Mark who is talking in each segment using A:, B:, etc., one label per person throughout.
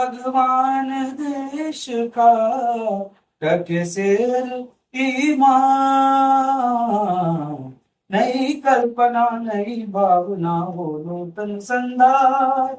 A: भगवान देश का रखे सिर ईमान। नई कल्पना नई भावना हो नूतन संधार।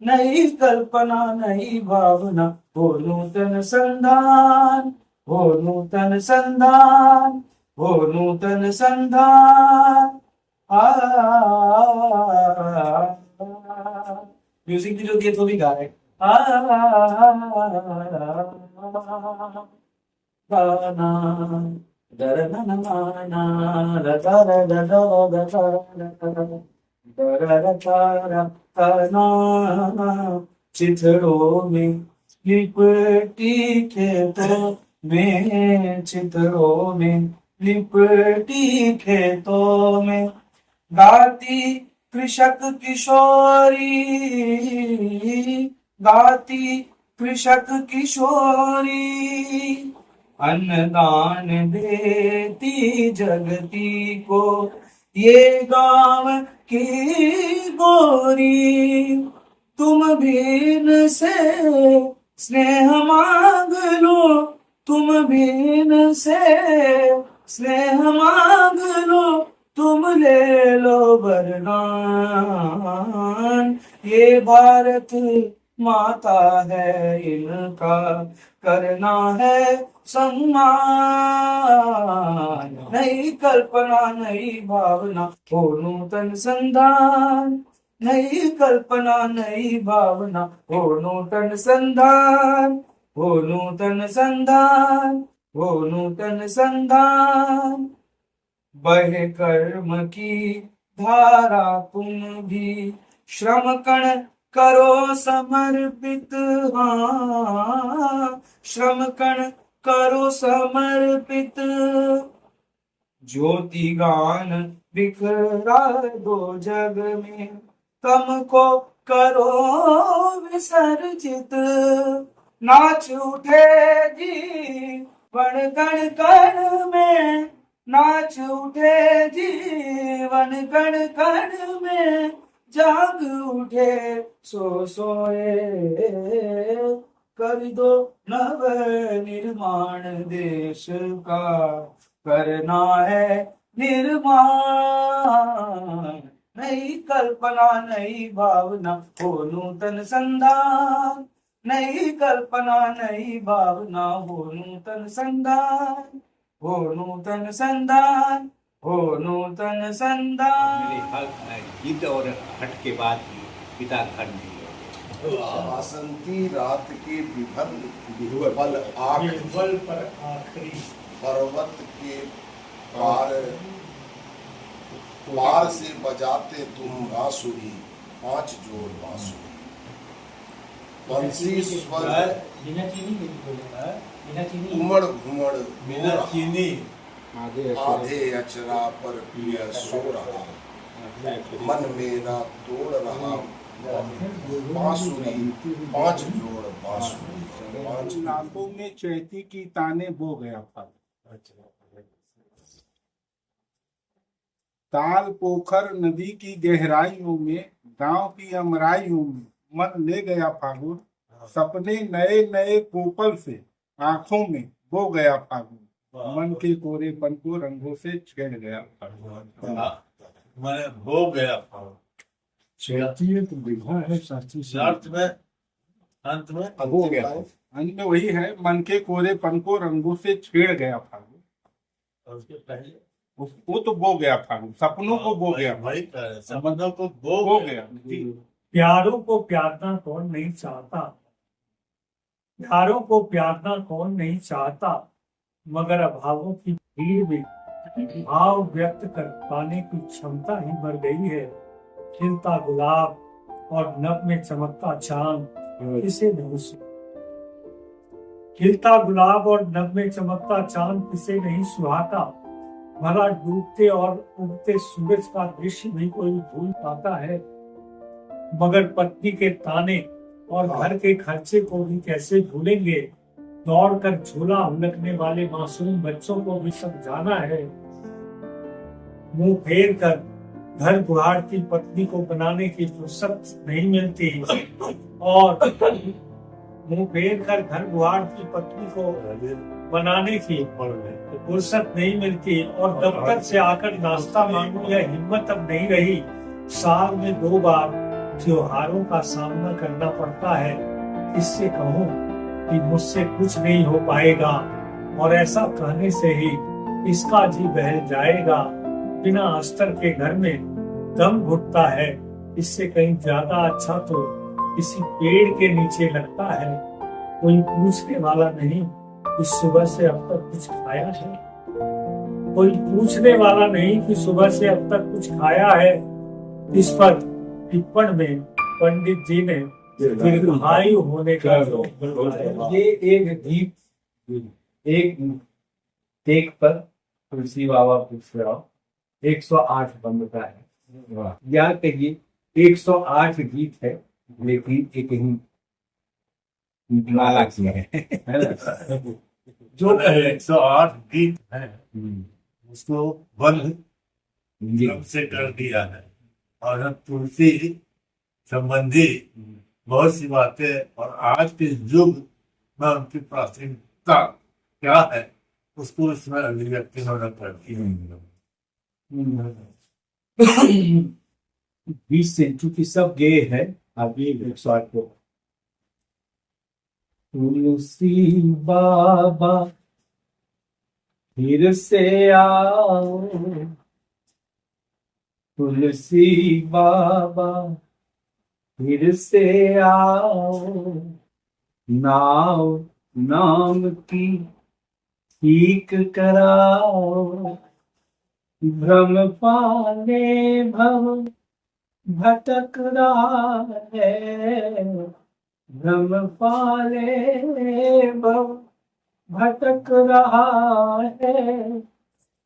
A: नई कल्पना नई भावना हो नूतन संधान। हो नूतन संधान। हो नूतन संधान। म्यूजिक भी जो दिए तो भी गा रहे गाना चिथड़ों में लिपटी खेतों में। चिथड़ों में लिपटी खेतों में गाती कृषक किशोरी। गाती कृषक किशोरी अन्नदान देती जगती को ये गांव की गोरी। तुम भी इनसे स्नेह मांग लो। तुम भी इनसे स्नेह मांग लो। तुम ले लो वरदान। ये भारत माता है इनका करना है सम्मान। नई कल्पना नई भावना हो नूतन संधान। नई कल्पना नई भावना हो नूतन संधान। हो नूतन संधान। हो नूतन संधान। बहे कर्म की धारा तुम भी श्रम कण करो समर्पित। हाँ श्रम कण करो समर्पित। ज्योति गान बिखरा दो जग में तम को करो विसर्जित। नाच उठे जीवन कण कण में। नाच उठे जीवन कण कण में। जाग उठे सो सोए कर दो नव निर्माण देश का करना है निर्माण। नई कल्पना नई भावना हो नूतन संधान। नई कल्पना नई भावना हो नूतन संधान। हो नूतन संधान। हो नूतन संधान।
B: गीत और हट के बाद पिता घर नहीं
C: बसंती रात के विभल आखिरी पर्वत के पार से बजाते तुम बांसुरी। 5 जोड़ बांसुरी बंसी स्वर उमड़ घुमड़
B: बिना चीनी
C: आधे अचरा पर प्रिय सो रहा। मन मेरा तोड़ रहा बांसुरी। 5 जोड़ बांसुरी।
D: नाकों में चैती की ताने बो गया फल। ताल पोखर नदी की गहराइयों में गांव की अमराइयों में मन ले गया फागुन। सपने नए नए कोपल से आंखों में बो गया फागुन। मन के कोरेपन को रंगों से छेड़ गया फागुन।
B: मैंने हो गया
D: चैती है तो विवाह है शास्त्री से
B: अर्थ में अंत में
D: हो गया। अंत में वही है मन के कोरेपन को रंगों से छेड़ गया फागुन।
B: और उसके पहले
D: वो तो बो गया फागुन। सपनों को बो गया।
B: वही कह रहे हैं, सपनों को
D: बो गया।
E: प्यारों को प्यारना कौन नहीं चाहता। प्यारों को प्यारना कौन नहीं चाहता। मगर अभावों की भीड़ में भाव व्यक्त कर पाने की क्षमता ही मर गई है। खिलता गुलाब और नभ में चमकता चांद किसे नहीं खिलता गुलाब और नभ में चमकता चांद किसे नहीं सुहाता। भला डूबते और उगते सूरज का दृश्य भी कोई भूल पाता है। मगर पत्नी के ताने और घर के खर्चे को भी कैसे भूलेंगे। दौड़कर झूला उलटने वाले मासूम बच्चों को भी समझाना है। मुंह फेर कर घर गुहारती पत्नी को बनाने की फुर्सत नहीं मिलती और मुंह फेर कर घर गुहार की पत्नी को बनाने की तो फुर्सत नहीं मिलती, और दफ्तर से आकर नाश्ता मांगू यह हिम्मत अब नहीं रही। साल में 2 बार त्योहारों का सामना करना पड़ता है। इससे कहूँ कि मुझसे कुछ नहीं हो पाएगा, और ऐसा कहने से ही इसका जी बहल जाएगा। बिना अस्तर के घर में दम घुटता है, इससे कहीं ज्यादा अच्छा तो किसी पेड़ के नीचे लगता है। कोई पूछने वाला नहीं कि सुबह से अब तक कुछ खाया है, कोई पूछने वाला नहीं कि सुबह से अब तक कुछ खाया है। इस पर टिप्पण में पंडित जी ने दीर्घायु होने का
A: ये एक गीत एक टेक पर तुलसी बाबा पूछ रहा 108 बंद का है, या कहिए 108 गीत है, लेकिन एक ही माला की है ना?
F: जो 108 गीत है उसको बंद क्रम से कर दिया है, और हम तुलसी संबंधी बहुत सी बातें और आज के युग में उनकी प्राथमिकता क्या है उसको इसमें अभिव्यक्ति होना पड़ती है।
A: 20 से चूंकि सब गे है, अभी 108 को तुलसी बाबा फिर से आओ, तुलसी बाबा फिर से आओ, नाव नाम की ठीक कराओ, भ्रम पाले भव भटक रहा है, भ्रम पाले भव भटक रहा है,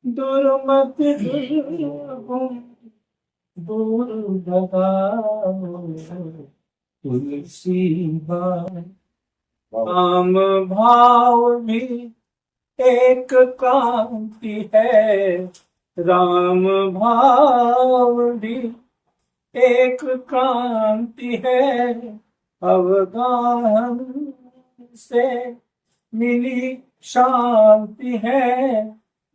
A: दुर्मत दुर्गुण दूर भगाओ, तुलसी काम भाव भी एक कांति है, राम भाव भी एक कांति है, अवगाहन से मिली शांति है,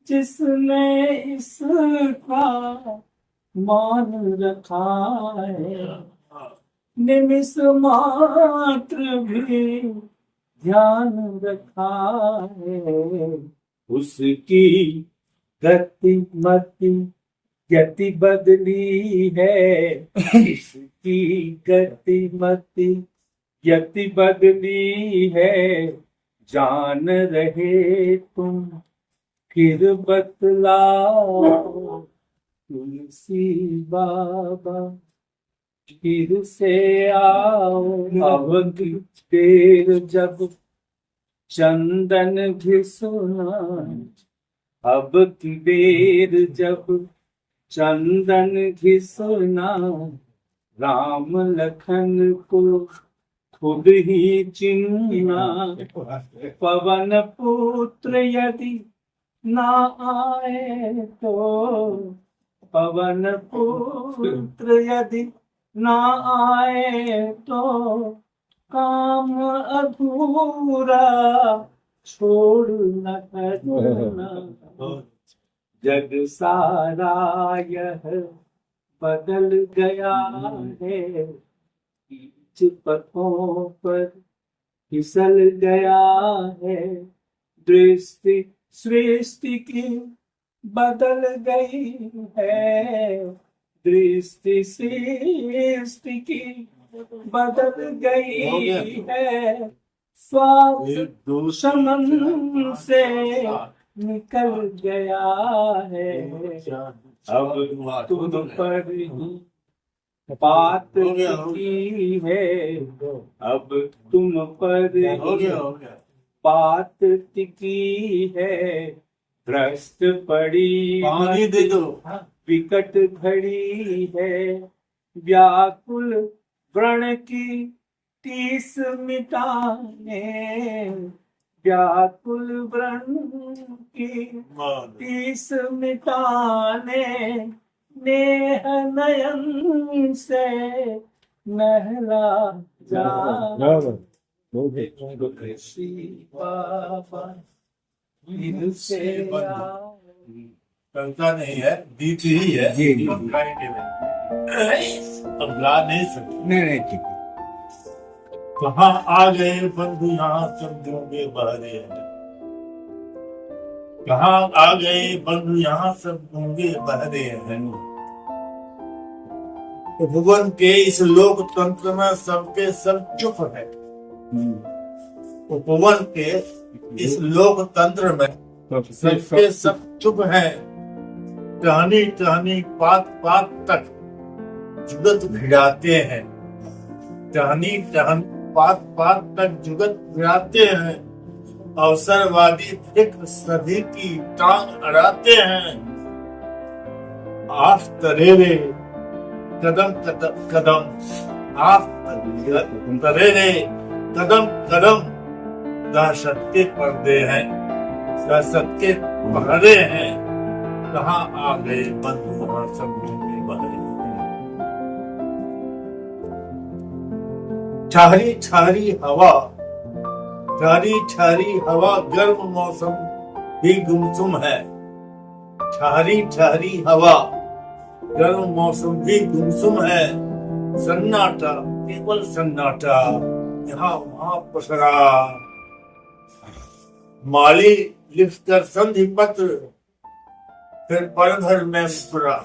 A: जिसने इसका मान रखा है, निमिष मात्र भी ध्यान रखा है, उसकी गति मति गति बदली है, उसकी गति मति गति बदली है, जान रहे तुम फिर बतलाओ, तुलसी बाबा फिर से आओ, अब की देर जब चंदन घिसना, अब की देर जब चंदन घिसना, राम लखन को खुद ही चिन्हना, पवन पुत्र यदि ना आए तो, पवन पुत्र यदि ना आए तो, काम अधूरा छोड़ न करना, जग सारा यह बदल गया है, बीच पथों पर फिसल गया है, दृष्टि सृष्टि की बदल गई है, दृष्टि सृष्टि की बदल गई है, स्वार्थ शमन से निकल गया है, अब तुम पर ही बात की है, अब तुम पर ही बात टिकी है, भ्रष्ट पड़ी
F: पानी दे दो,
A: विकट घड़ी है, व्याकुल व्रण की टीस मिटाने, व्याकुल व्रण की टीस मिटाने, नेह नयन से नहला जा,
F: कविता नहीं है, गीत ही है। हम गाएंगे नहीं। अब गा नहीं सकते।
B: नहीं ठीक है।
F: कहाँ आ गए बंधु यहाँ समझोगे बहरे हैं। कहाँ आ गए बंधु यहाँ सब गूंगे बहरे हैं। उपवन के इस लोकतंत्र में सबके सब चुप है। उपवन के इस लोकतंत्र में सबके सब चुप है। टहनी टहनी पात पात तक जुगत भिड़ाते हैं। टहनी टहनी पात पात तक जुगत भिड़ाते हैं। अवसरवादी फिक्र सभी की टांग अड़ाते हैं। Of तरेरे Kadam Kadam Kadam of तरेरे कदम कदम दहशत के पर्दे हैं। दहशत के पहरे हैं। कहाँ आ गए बंधु वहां सब गूंगे बहरे। ठहरी ठहरी हवा ठहरी ठहरी हवा गर्म मौसम भी गुमसुम है। ठहरी ठहरी हवा गर्म मौसम भी गुमसुम है। सन्नाटा केवल सन्नाटा यहाँ वहां पसरा। माली लिखकर संधि पत्र फिर पल भर में मुस्कुरा।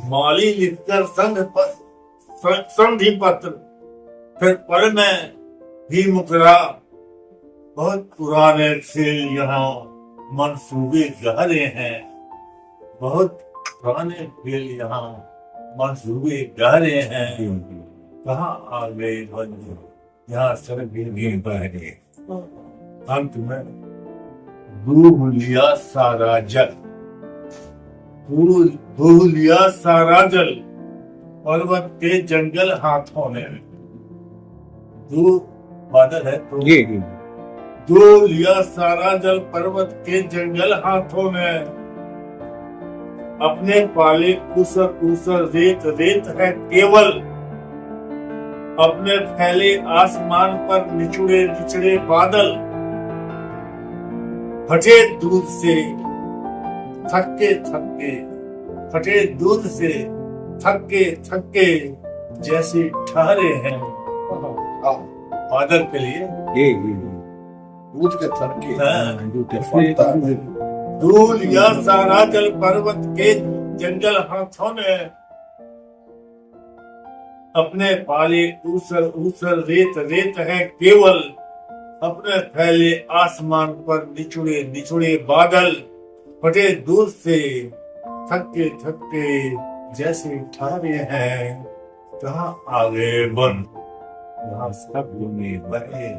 F: माली लिखकर संधि पत्र फिर पल में भी मुकरा। बहुत पुराने खेल यहाँ मंसूबे गहरे हैं। बहुत पुराने खेल यहाँ मंसूबे गहरे हैं। कहाँ आ गए बंधु यहाँ सब गूंगे बहरे। अंत में डूब लिया सारा जल। डूब लिया सारा जल पर्वत के जंगल हाथों ने। बादल है तो डूब लिया सारा जल पर्वत के जंगल हाथों ने। अपने पाले ऊसर ऊसर रेत रेत है केवल। अपने फैले आसमान पर निचुड़े निचड़े बादल। फटे दूध से थके थके फटे दूध से थके थके जैसे ठहरे हैं। बादल के लिए
C: दूध के थरके
F: दूध या सारा जल पर्वत के जंगल हाथों ने। अपने पाले ऊसर ऊसर रेत रेत है केवल। अपने फैले आसमान पर निचुड़े निचुड़े बादल। फटे दूध से थके थके जैसे ठहरे हैं। कहाँ आ गए बन यहाँ सब गूंगे बहरे हैं।